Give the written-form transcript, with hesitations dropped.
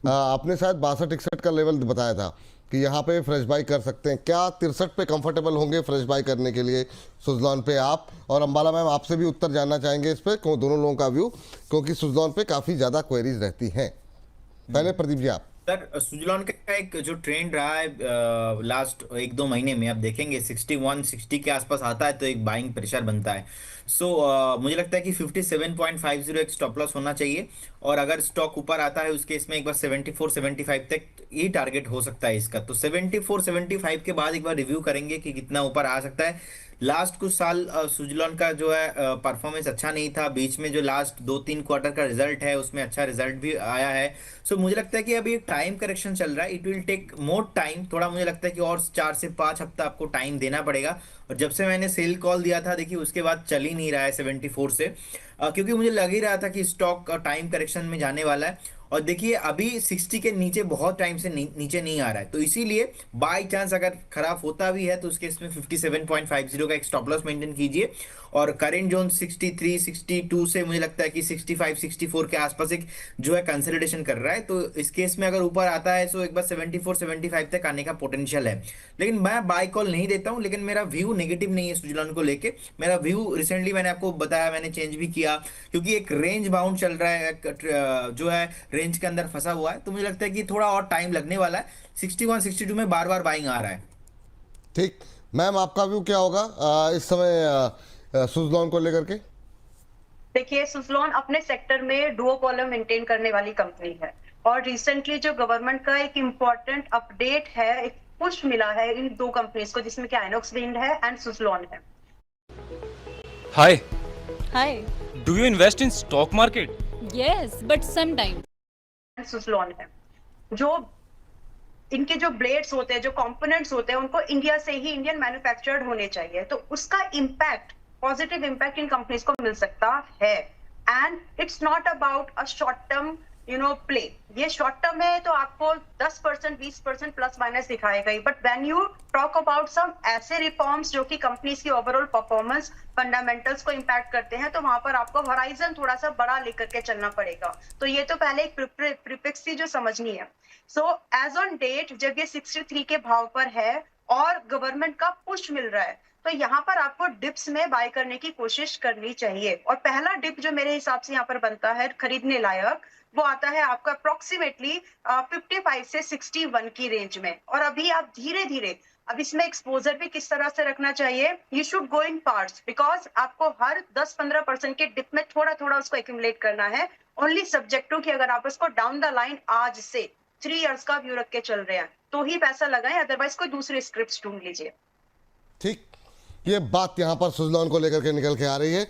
आपने शायद 62-61 का लेवल बताया था कि यहाँ पे फ्रेश बाई कर सकते हैं। क्या 63 पे कंफर्टेबल होंगे फ्रेश बाई करने के लिए सुजलॉन पे आप? और अंबाला मैम आपसे भी उत्तर जानना चाहेंगे इस पे, दोनों लोगों का व्यू, क्योंकि सुजलॉन पे काफ़ी ज़्यादा क्वेरीज रहती हैं। पहले प्रदीप जी आप। सर, सुजलॉन का एक जो ट्रेंड रहा है लास्ट एक दो महीने में, आप देखेंगे 61-60 के आसपास आता है तो एक बाइंग प्रेशर बनता है। सो मुझे लगता है कि 57.50 एक स्टॉप लॉस होना चाहिए। और अगर स्टॉक ऊपर आता है उसके इसमें एक बार 74-75 तक ये टारगेट हो सकता है इसका। तो 74-75 के बाद एक बार रिव्यू करेंगे कि कितना ऊपर आ सकता है। लास्ट कुछ साल सुजलॉन का जो है परफॉर्मेंस अच्छा नहीं था। बीच में जो लास्ट 2-3 क्वार्टर का रिजल्ट है उसमें अच्छा रिजल्ट भी आया है। सो मुझे लगता है कि अभी एक टाइम करेक्शन चल रहा है, it will take more time. थोड़ा मुझे लगता है कि और 4 से 5 हफ्ता आपको टाइम देना पड़ेगा। और जब से मैंने सेल कॉल दिया था, देखिए उसके बाद चल ही नहीं रहा है 74 से, क्योंकि मुझे लग ही रहा था कि स्टॉक टाइम करेक्शन में जाने वाला है। और देखिए अभी 60 के नीचे बहुत टाइम से नीचे नहीं आ रहा है, तो इसीलिए बाय चांस अगर खराब होता भी है तो उसके इसमें 57.50 का एक स्टॉप लॉस मेंटेन कीजिए। और करेंट जोन 63-62 से मुझे लगता है कि 65-64 के आसपास एक जो है कंसोलिडेशन कर रहा है। तो इस केस में अगर ऊपर आता है तो एक बार 74-75 तक आने का पोटेंशियल है। लेकिन मैं बाय कॉल नहीं देता हूं, लेकिन मेरा व्यू नेगेटिव नहीं है सुजलॉन को लेके। मेरा व्यू रिसेंटली मैंने आपको बताया, मैंने चेंज भी किया, क्योंकि एक रेंज बाउंड चल रहा है, जो है रेंज के अंदर फंसा हुआ है। तो मुझे लगता है कि थोड़ा और टाइम लगने वाला है। 61-62 में बार बार बाइंग आ रहा है। ठीक। मैम आपका व्यू क्या होगा इस समय सुजलॉन को लेकर के? देखिए, सुजलॉन अपने सेक्टर में डुओपोली मेंटेन करने वाली कंपनी है। और रिसेंटली जो गवर्नमेंट का एक इम्पोर्टेंट अपडेट है, एक पुश मिला है इन दो कंपनीज को, जिसमें कि आइनॉक्स विंड है एंड सुजलॉन है। Hi, Hi. do you invest in stock market? Yes, but sometime. Suzlon है जो इनके जो ब्लेड्स होते हैं, जो कंपोनेंट्स होते हैं, उनको इंडिया से ही इंडियन मैन्युफैक्चर्ड होने चाहिए। तो उसका इम्पैक्ट, पॉजिटिव इम्पैक्ट इन कंपनीज को मिल सकता है। And it's not about a short term play. ये शॉर्ट टर्म है तो आपको 10% 20% प्लस माइनस दिखाएगा ही। But when you talk about some ऐसे रिफॉर्म्स जो कि कंपनीज की ओवरऑल परफॉर्मेंस फंडामेंटल्स को इम्पैक्ट करते हैं, तो वहां पर आपको होराइजन थोड़ा सा बड़ा लेकर के चलना पड़ेगा। तो ये तो पहले एक प्रीफिक्स थी जो समझनी है। सो एज ऑन डेट जब ये 63 के भाव पर है और गवर्नमेंट का पुश मिल रहा है, तो यहाँ पर आपको डिप्स में बाय करने की कोशिश करनी चाहिए। और पहला डिप जो मेरे हिसाब से यहाँ पर बनता है खरीदने लायक, वो आता है आपका अप्रोक्सीमेटली 55 से 61 की रेंज में। और अभी आप धीरे धीरे, अब इसमें एक्सपोजर भी किस तरह से रखना चाहिए, you should go in parts, because आपको हर 10-15% के डिप में थोड़ा थोड़ा उसको एक्यूमुलेट करना है। ओनली सब्जेक्टों की अगर आप उसको डाउन द लाइन आज से 3 इयर्स का व्यू रख के चल रहे हैं तो ही पैसा लगाएं, अदरवाइज कोई दूसरी स्क्रिप्ट ढूंढ लीजिए। ठीक। ये बात यहाँ पर सुजलॉन को लेकर के निकल के आ रही है।